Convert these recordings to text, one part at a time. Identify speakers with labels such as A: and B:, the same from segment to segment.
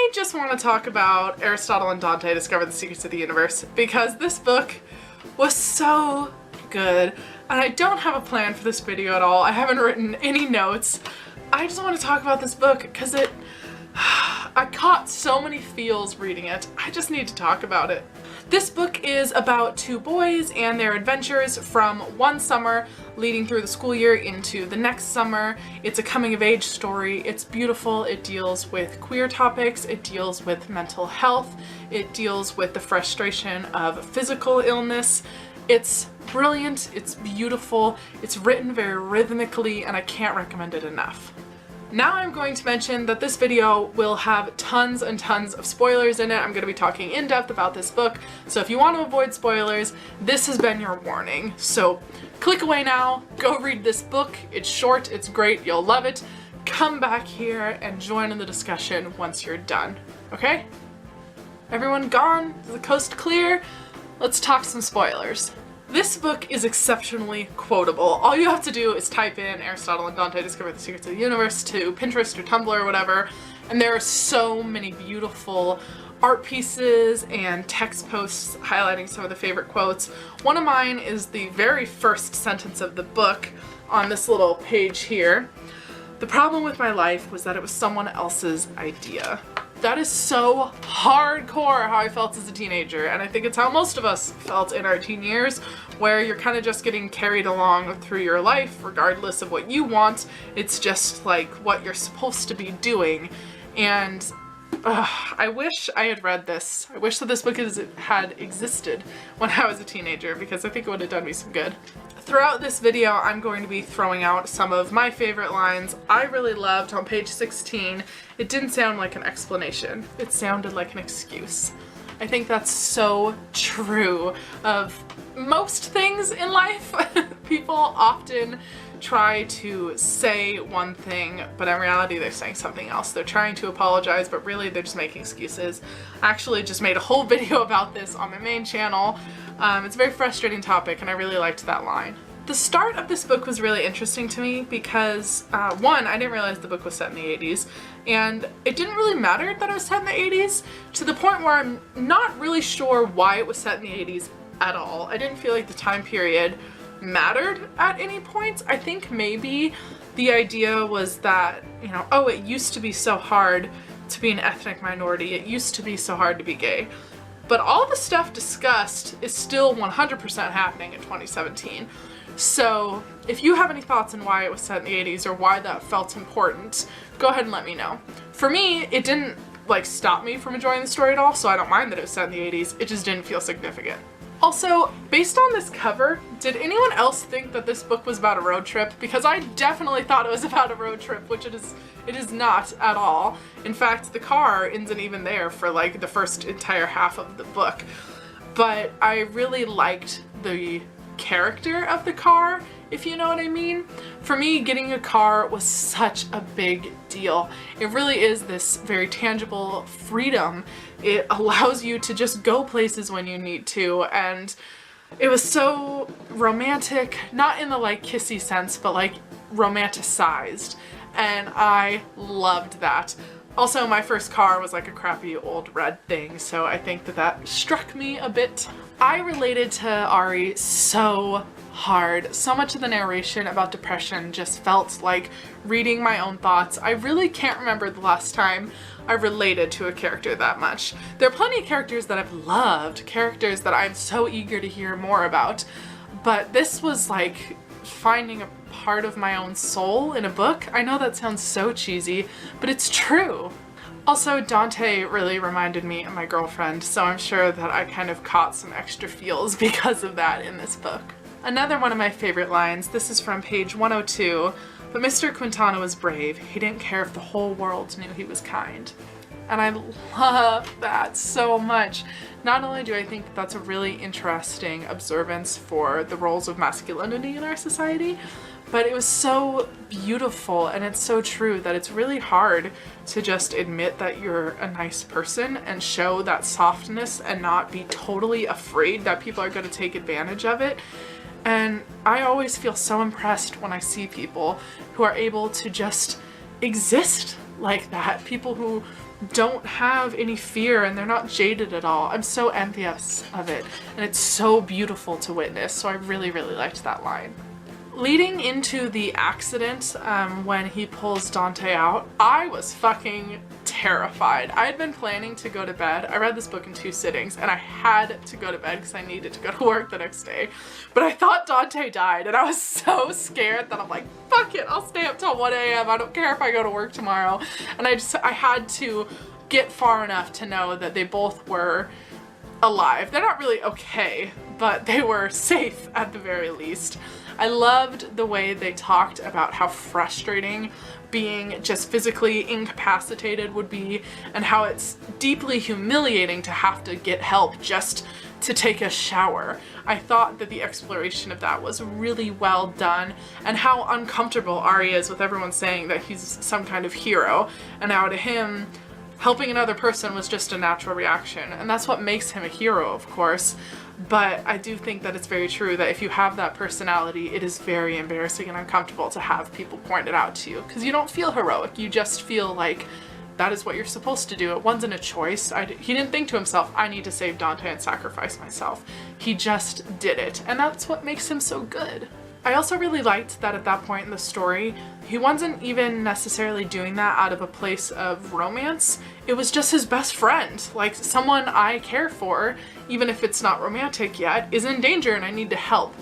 A: I just want to talk about Aristotle and Dante Discover the Secrets of the Universe because this book was so good, and I don't have a plan for this video at all. I haven't written any notes. I just want to talk about this book because I caught so many feels reading it. I just need to talk about it. This book is about two boys and their adventures from one summer leading through the school year into the next summer. It's a coming of age story. It's beautiful. It deals with queer topics. It deals with mental health. It deals with the frustration of physical illness. It's brilliant. It's beautiful. It's written very rhythmically, and I can't recommend it enough. Now I'm going to mention that this video will have tons and tons of spoilers in it. I'm going to be talking in depth about this book, so if you want to avoid spoilers, this has been your warning. So click away now, go read this book. It's short, it's great, you'll love it. Come back here and join in the discussion once you're done, okay? Everyone gone? Is the coast clear? Let's talk some spoilers. This book is exceptionally quotable. All you have to do is type in Aristotle and Dante Discover the Secrets of the Universe to Pinterest or Tumblr or whatever, and there are so many beautiful art pieces and text posts highlighting some of the favorite quotes. One of mine is the very first sentence of the book on this little page here. "The problem with my life was that it was someone else's idea." That is so hardcore how I felt as a teenager, and I think it's how most of us felt in our teen years, where you're kind of just getting carried along through your life regardless of what you want. It's just like what you're supposed to be doing, and I wish I had read this. I wish that this book had existed when I was a teenager, because I think it would have done me some good. Throughout this video, I'm going to be throwing out some of my favorite lines. I really loved on page 16, it didn't sound like an explanation. It sounded like an excuse. I think that's so true of most things in life. People often try to say one thing, but in reality they're saying something else. They're trying to apologize, but really they're just making excuses. I actually just made a whole video about this on my main channel. It's a very frustrating topic, and I really liked that line. The start of this book was really interesting to me because, one, I didn't realize the book was set in the 80s, and it didn't really matter that it was set in the 80s, to the point where I'm not really sure why it was set in the 80s at all. I didn't feel like the time period mattered at any point. I think maybe the idea was that, you know, oh, it used to be so hard to be an ethnic minority, it used to be so hard to be gay. But all the stuff discussed is still 100% happening in 2017. So if you have any thoughts on why it was set in the 80s or why that felt important, go ahead and let me know. For me, it didn't like stop me from enjoying the story at all, so I don't mind that it was set in the 80s, it just didn't feel significant. Also, based on this cover, did anyone else think that this book was about a road trip? Because I definitely thought it was about a road trip, which it is not at all. In fact, the car isn't even there for like the first entire half of the book. But I really liked the character of the car, if you know what I mean. For me, getting a car was such a big deal. It really is this very tangible freedom. It allows you to just go places when you need to, and it was so romantic, not in the like kissy sense, but like romanticized, and I loved that. Also, my first car was like a crappy old red thing, so I think that struck me a bit. I related to Ari so hard. So much of the narration about depression just felt like reading my own thoughts. I really can't remember the last time I related to a character that much. There are plenty of characters that I've loved, characters that I'm so eager to hear more about, but this was like finding a part of my own soul in a book. I know that sounds so cheesy, but it's true. Also, Dante really reminded me of my girlfriend, so I'm sure that I kind of caught some extra feels because of that in this book. Another one of my favorite lines, this is from page 102, "But Mr. Quintana was brave. He didn't care if the whole world knew he was kind." And I love that so much. Not only do I think that that's a really interesting observance for the roles of masculinity in our society, but it was so beautiful, and it's so true that it's really hard to just admit that you're a nice person and show that softness and not be totally afraid that people are going to take advantage of it. And I always feel so impressed when I see people who are able to just exist like that. People who don't have any fear and they're not jaded at all. I'm so envious of it, and it's so beautiful to witness, so I really, really liked that line. Leading into the accident, when he pulls Dante out, I was fucking terrified. I had been planning to go to bed. I read this book in 2 sittings, and I had to go to bed because I needed to go to work the next day. But I thought Dante died, and I was so scared that I'm like, fuck it, I'll stay up till 1 a.m. I don't care if I go to work tomorrow. And I had to get far enough to know that they both were alive. They're not really okay, but they were safe at the very least. I loved the way they talked about how frustrating being just physically incapacitated would be, and how it's deeply humiliating to have to get help just to take a shower. I thought that the exploration of that was really well done, and how uncomfortable Ari is with everyone saying that he's some kind of hero, and how to him, helping another person was just a natural reaction. And that's what makes him a hero, of course. But I do think that it's very true that if you have that personality, it is very embarrassing and uncomfortable to have people point it out to you, because you don't feel heroic. You just feel like that is what you're supposed to do. It wasn't a choice. He didn't think to himself, I need to save Dante and sacrifice myself. He just did it. And that's what makes him so good. I also really liked that at that point in the story, he wasn't even necessarily doing that out of a place of romance. It was just his best friend, like someone I care for, even if it's not romantic yet, is in danger and I need to help.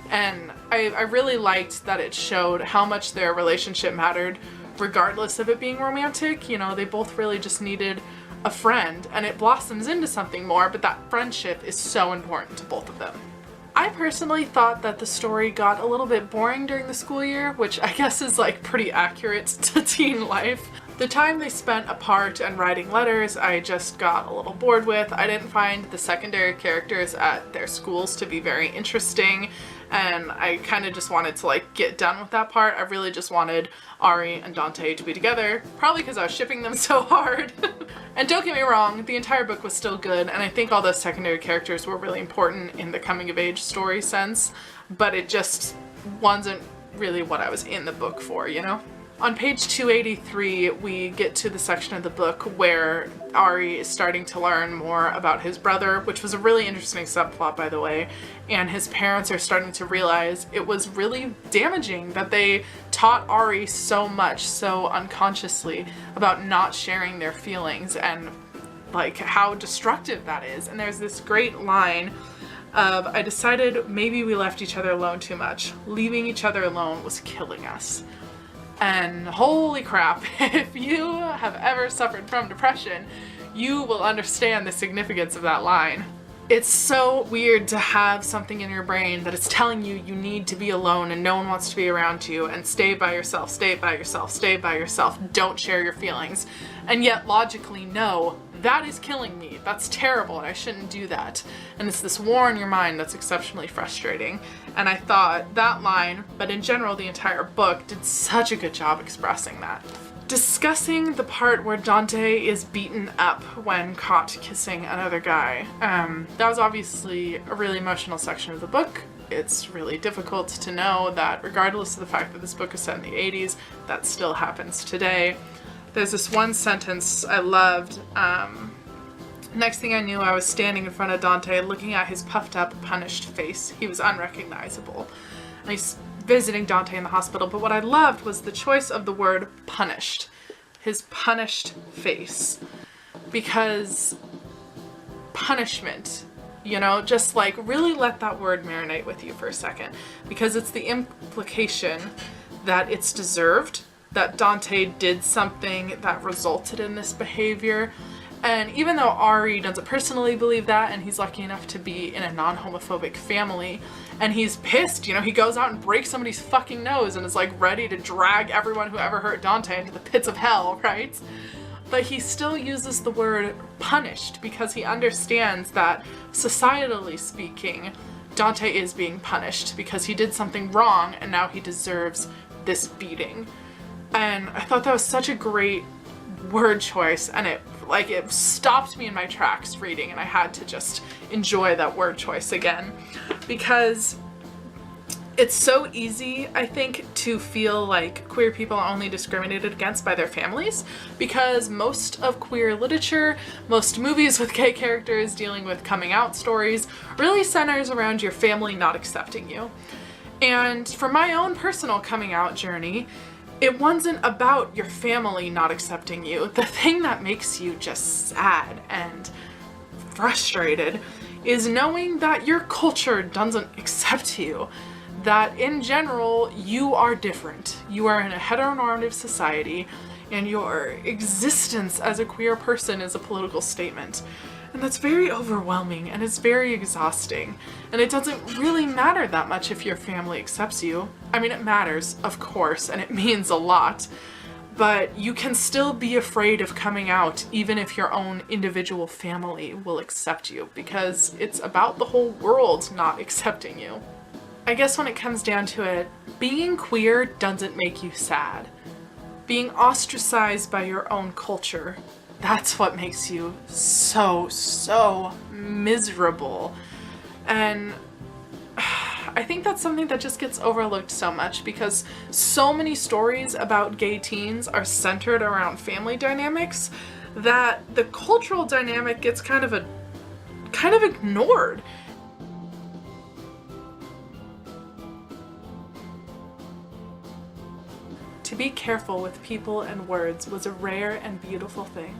A: And I really liked that it showed how much their relationship mattered, regardless of it being romantic. You know, they both really just needed a friend, and it blossoms into something more, but that friendship is so important to both of them. I personally thought that the story got a little bit boring during the school year, which I guess is like pretty accurate to teen life. The time they spent apart and writing letters, I just got a little bored with. I didn't find the secondary characters at their schools to be very interesting, and I kind of just wanted to like get done with that part. I really just wanted Ari and Dante to be together, probably because I was shipping them so hard. And don't get me wrong, the entire book was still good, and I think all those secondary characters were really important in the coming of age story sense, but it just wasn't really what I was in the book for, you know? On page 283, we get to the section of the book where Ari is starting to learn more about his brother, which was a really interesting subplot, by the way, and his parents are starting to realize it was really damaging that they taught Ari so much, so unconsciously, about not sharing their feelings and like how destructive that is. And there's this great line of, I decided maybe we left each other alone too much. Leaving each other alone was killing us. And holy crap, if you have ever suffered from depression, you will understand the significance of that line. It's so weird to have something in your brain that is telling you you need to be alone and no one wants to be around you, and stay by yourself, stay by yourself, stay by yourself, don't share your feelings. And yet logically, no, that is killing me. That's terrible and I shouldn't do that. And it's this war in your mind that's exceptionally frustrating. And I thought that line, but in general the entire book, did such a good job expressing that. Discussing the part where Dante is beaten up when caught kissing another guy. That was obviously a really emotional section of the book. It's really difficult to know that regardless of the fact that this book is set in the 80s, that still happens today. There's this one sentence I loved. Next thing I knew, I was standing in front of Dante looking at his puffed up, punished face. He was unrecognizable. And he's visiting Dante in the hospital, but what I loved was the choice of the word punished. His punished face. Because punishment, you know, just like really let that word marinate with you for a second. Because it's the implication that it's deserved, that Dante did something that resulted in this behavior. And even though Ari doesn't personally believe that, and he's lucky enough to be in a non-homophobic family, and he's pissed, you know, he goes out and breaks somebody's fucking nose and is like ready to drag everyone who ever hurt Dante into the pits of hell, right? But he still uses the word punished because he understands that, societally speaking, Dante is being punished because he did something wrong and now he deserves this beating. And I thought that was such a great word choice, and it stopped me in my tracks reading, and I had to just enjoy that word choice again, because It's so easy, I think, to feel like queer people are only discriminated against by their families, because most of queer literature, most movies with gay characters dealing with coming out stories, really centers around your family not accepting you. And for my own personal coming out journey, it wasn't about your family not accepting you. The thing that makes you just sad and frustrated is knowing that your culture doesn't accept you. That in general, you are different. You are in a heteronormative society, and your existence as a queer person is a political statement. And that's very overwhelming, and it's very exhausting. And it doesn't really matter that much if your family accepts you. I mean, it matters, of course, and it means a lot. But you can still be afraid of coming out even if your own individual family will accept you, because it's about the whole world not accepting you. I guess when it comes down to it, being queer doesn't make you sad. Being ostracized by your own culture, that's what makes you so miserable. And I think that's something that just gets overlooked so much, because so many stories about gay teens are centered around family dynamics that the cultural dynamic gets kind of ignored. To be careful with people and words was a rare and beautiful thing.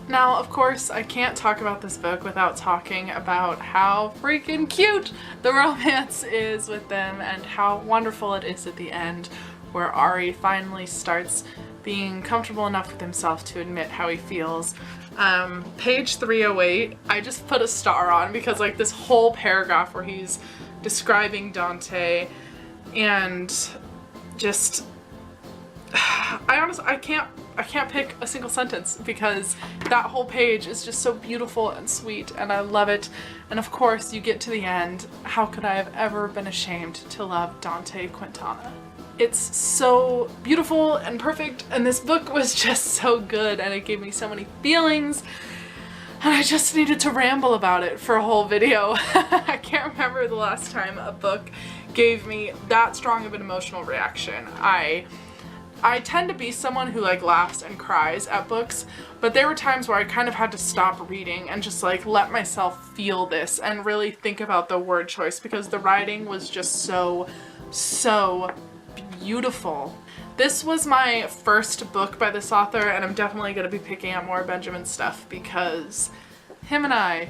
A: Now, of course, I can't talk about this book without talking about how freaking cute the romance is with them and how wonderful it is at the end, where Ari finally starts being comfortable enough with himself to admit how he feels. Page 308, I just put a star on because like this whole paragraph where he's describing Dante and just I can't pick a single sentence because that whole page is just so beautiful and sweet and I love it. And of course you get to the end. How could I have ever been ashamed to love Dante Quintana? It's so beautiful and perfect, and this book was just so good and it gave me so many feelings and I just needed to ramble about it for a whole video. I can't remember the last time a book gave me that strong of an emotional reaction. I tend to be someone who like laughs and cries at books, but there were times where I kind of had to stop reading and just like let myself feel this and really think about the word choice, because the writing was just so beautiful. This was my first book by this author, and I'm definitely going to be picking up more Benjamin stuff because him and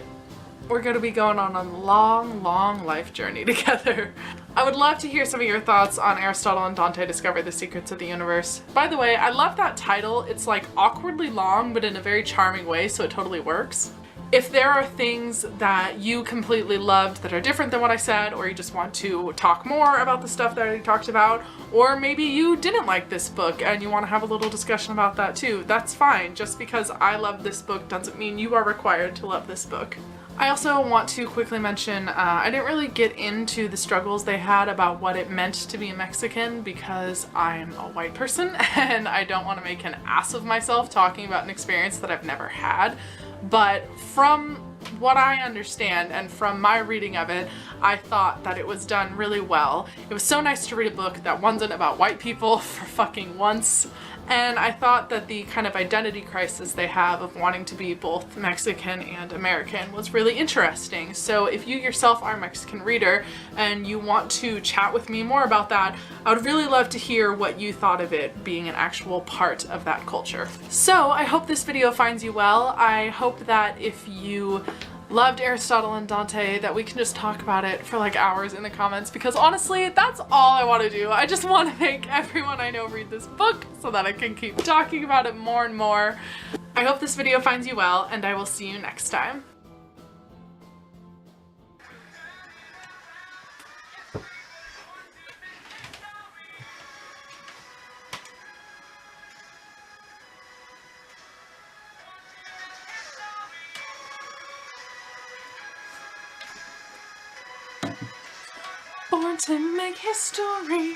A: we're going to be going on a long life journey together. I would love to hear some of your thoughts on Aristotle and Dante Discover the Secrets of the Universe. By the way, I love that title. It's like awkwardly long, but in a very charming way, so it totally works. If there are things that you completely loved that are different than what I said, or you just want to talk more about the stuff that I talked about, or maybe you didn't like this book and you want to have a little discussion about that too, that's fine. Just because I love this book doesn't mean you are required to love this book. I also want to quickly mention, I didn't really get into the struggles they had about what it meant to be a Mexican because I'm a white person and I don't want to make an ass of myself talking about an experience that I've never had. But from what I understand and from my reading of it, I thought that it was done really well. It was so nice to read a book that wasn't about white people for fucking once. And I thought that the kind of identity crisis they have of wanting to be both Mexican and American was really interesting. So if you yourself are a Mexican reader and you want to chat with me more about that, I would really love to hear what you thought of it being an actual part of that culture. So I hope this video finds you well. I hope that if you loved Aristotle and Dante, that we can just talk about it for like hours in the comments, because honestly, that's all I want to do. I just want to make everyone I know read this book so that I can keep talking about it more and more. I hope this video finds you well, and I will see you next time. Born to make history.